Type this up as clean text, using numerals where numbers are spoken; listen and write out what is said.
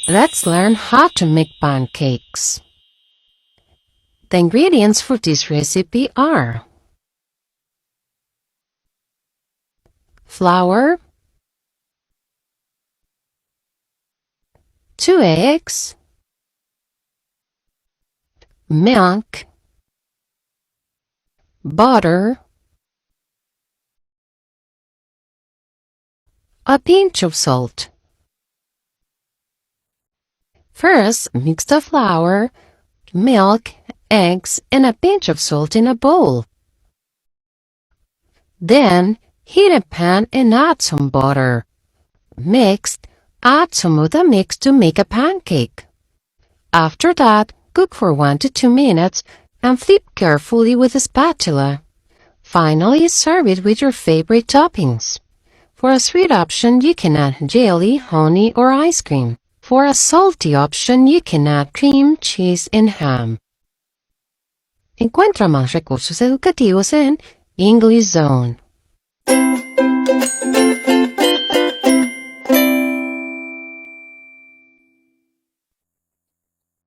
Let's learn how to make pancakes. The ingredients for this recipe are flour, 2 eggs, milk, butter, a pinch of salt. First, mix the flour, milk, eggs, and a pinch of salt in a bowl. Then, heat a pan and add some butter. Next, add some of the mix to make a pancake. After that, cook for 1 to 2 minutes and flip carefully with a spatula. Finally, serve it with your favorite toppings. For a sweet option, you can add jelly, honey, or ice cream. For a salty option, you can add cream, cheese, and ham. Encuentra más recursos educativos en English Zone.